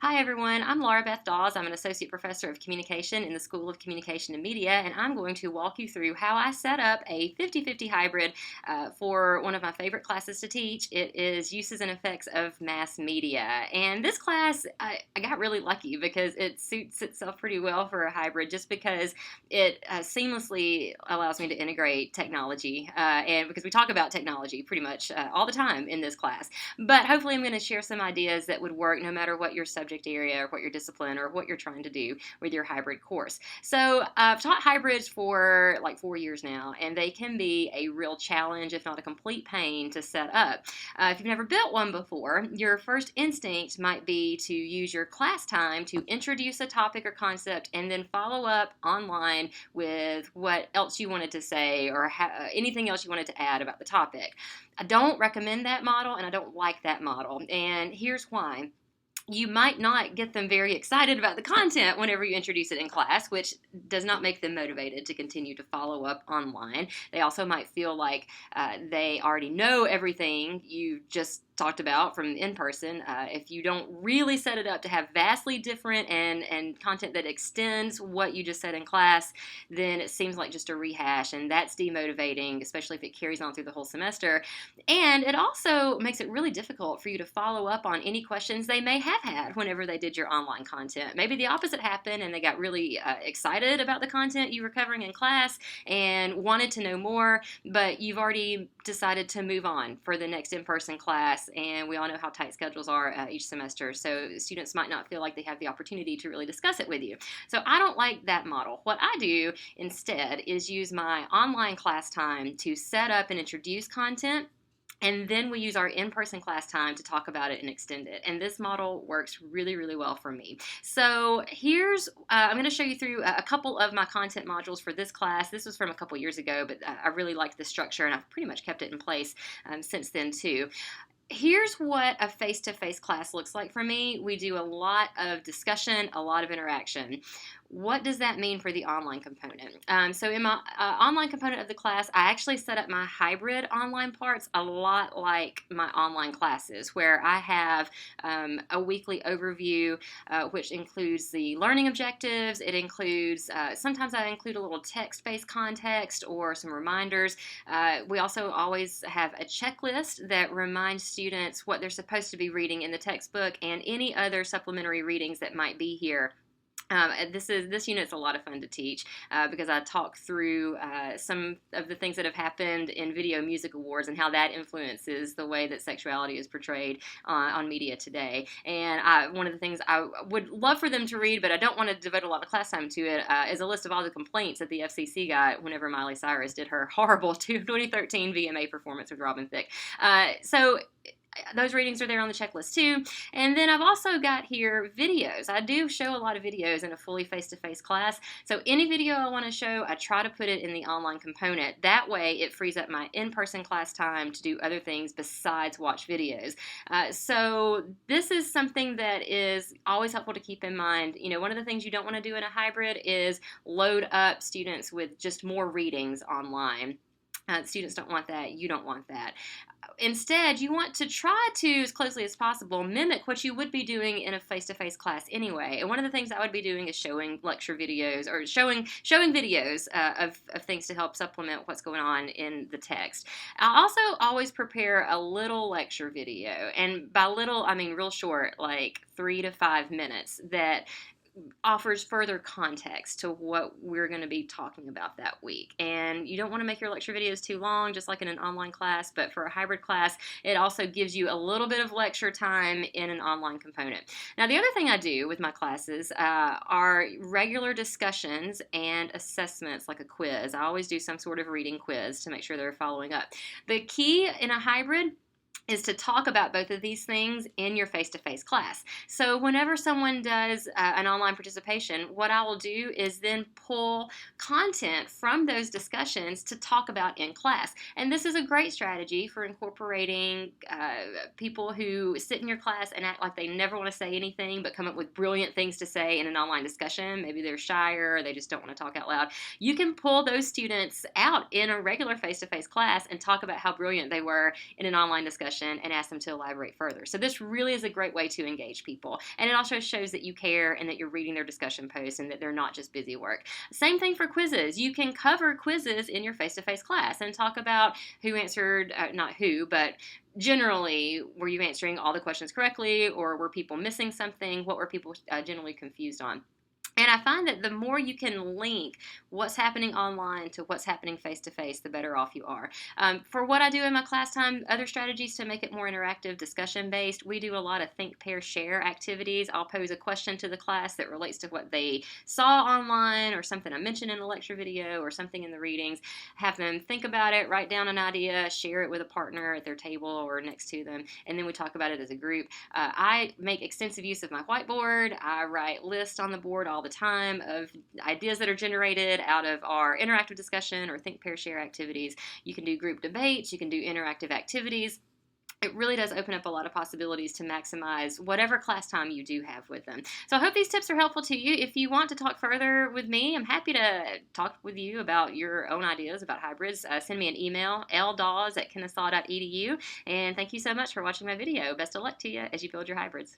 Hi everyone, I'm Laura Beth Dawes. I'm an Associate Professor of Communication in the School of Communication and Media, and I'm going to walk you through how I set up a 50-50 hybrid for one of my favorite classes to teach. It is Uses and Effects of Mass Media. And this class, I got really lucky because it suits itself pretty well for a hybrid just because it seamlessly allows me to integrate technology, and because we talk about technology pretty much all the time in this class. But hopefully I'm going to share some ideas that would work no matter what your subject area or what your discipline or what you're trying to do with your hybrid course. So I've taught hybrids for like 4 years now, and they can be a real challenge, if not a complete pain, to set up. If you've never built one before, your first instinct might be to use your class time to introduce a topic or concept and then follow up online with what else you wanted to say or anything else you wanted to add about the topic. I don't recommend that model and I don't like that model. And here's why. You might not get them very excited about the content whenever you introduce it in class, which does not make them motivated to continue to follow up online. They also might feel like they already know everything you just talked about from in person. If you don't really set it up to have vastly different and content that extends what you just said in class, then it seems like just a rehash, and that's demotivating, especially if it carries on through the whole semester. And it also makes it really difficult for you to follow up on any questions they may have had whenever they did your online content. Maybe the opposite happened and they got really excited about the content you were covering in class and wanted to know more, but you've already decided to move on for the next in-person class, and we all know how tight schedules are each semester, so students might not feel like they have the opportunity to really discuss it with you. So I don't like that model. What I do instead is use my online class time to set up and introduce content, and then we use our in-person class time to talk about it and extend it. And this model works really, really well for me. So I'm going to show you through a couple of my content modules for this class. This was from a couple years ago, but I really liked the structure and I've pretty much kept it in place since then too. Here's what a face-to-face class looks like for me. We do a lot of discussion, a lot of interaction. What does that mean for the online component? So in my online component of the class, I actually set up my hybrid online parts a lot like my online classes, where I have a weekly overview, which includes the learning objectives. It includes, sometimes I include a little text-based context or some reminders. We also always have a checklist that reminds students what they're supposed to be reading in the textbook and any other supplementary readings that might be here. This unit's a lot of fun to teach because I talk through some of the things that have happened in Video Music Awards and how that influences the way that sexuality is portrayed on media today. And one of the things I would love for them to read, but I don't want to devote a lot of class time to it, is a list of all the complaints that the FCC got whenever Miley Cyrus did her horrible 2013 VMA performance with Robin Thicke. So those readings are there on the checklist too. And then I've also got here videos. I do show a lot of videos in a fully face-to-face class. So any video I want to show, I try to put it in the online component. That way it frees up my in-person class time to do other things besides watch videos. So this is something that is always helpful to keep in mind. You know, one of the things you don't want to do in a hybrid is load up students with just more readings online. Students don't want that. You don't want that. Instead, you want to try to, as closely as possible, mimic what you would be doing in a face-to-face class anyway. And one of the things I would be doing is showing lecture videos or showing videos of things to help supplement what's going on in the text. I also always prepare a little lecture video. And by little, I mean real short, like 3 to 5 minutes, that offers further context to what we're going to be talking about that week. And you don't want to make your lecture videos too long, just like in an online class, but for a hybrid class, it also gives you a little bit of lecture time in an online component. Now, the other thing I do with my classes are regular discussions and assessments, like a quiz. I always do some sort of reading quiz to make sure they're following up. The key in a hybrid is to talk about both of these things in your face-to-face class. So whenever someone does an online participation, what I will do is then pull content from those discussions to talk about in class. And this is a great strategy for incorporating people who sit in your class and act like they never want to say anything but come up with brilliant things to say in an online discussion. Maybe they're shyer or they just don't want to talk out loud. You can pull those students out in a regular face-to-face class and talk about how brilliant they were in an online discussion discussion and ask them to elaborate further. So this really is a great way to engage people. And it also shows that you care and that you're reading their discussion posts and that they're not just busy work. Same thing for quizzes. You can cover quizzes in your face-to-face class and talk about who answered, not who, but generally, were you answering all the questions correctly, or were people missing something? What were people generally confused on? And I find that the more you can link what's happening online to what's happening face-to-face, the better off you are. For what I do in my class time, other strategies to make it more interactive, discussion-based, we do a lot of think, pair, share activities. I'll pose a question to the class that relates to what they saw online or something I mentioned in a lecture video or something in the readings. Have them think about it, write down an idea, share it with a partner at their table or next to them, and then we talk about it as a group. I make extensive use of my whiteboard. I write lists on the board all the time of ideas that are generated out of our interactive discussion or think, pair, share activities. You can do group debates, you can do interactive activities. It really does open up a lot of possibilities to maximize whatever class time you do have with them. So I hope these tips are helpful to you. If you want to talk further with me, I'm happy to talk with you about your own ideas about hybrids. Send me an email, ldaws@kennesaw.edu. And thank you so much for watching my video. Best of luck to you as you build your hybrids.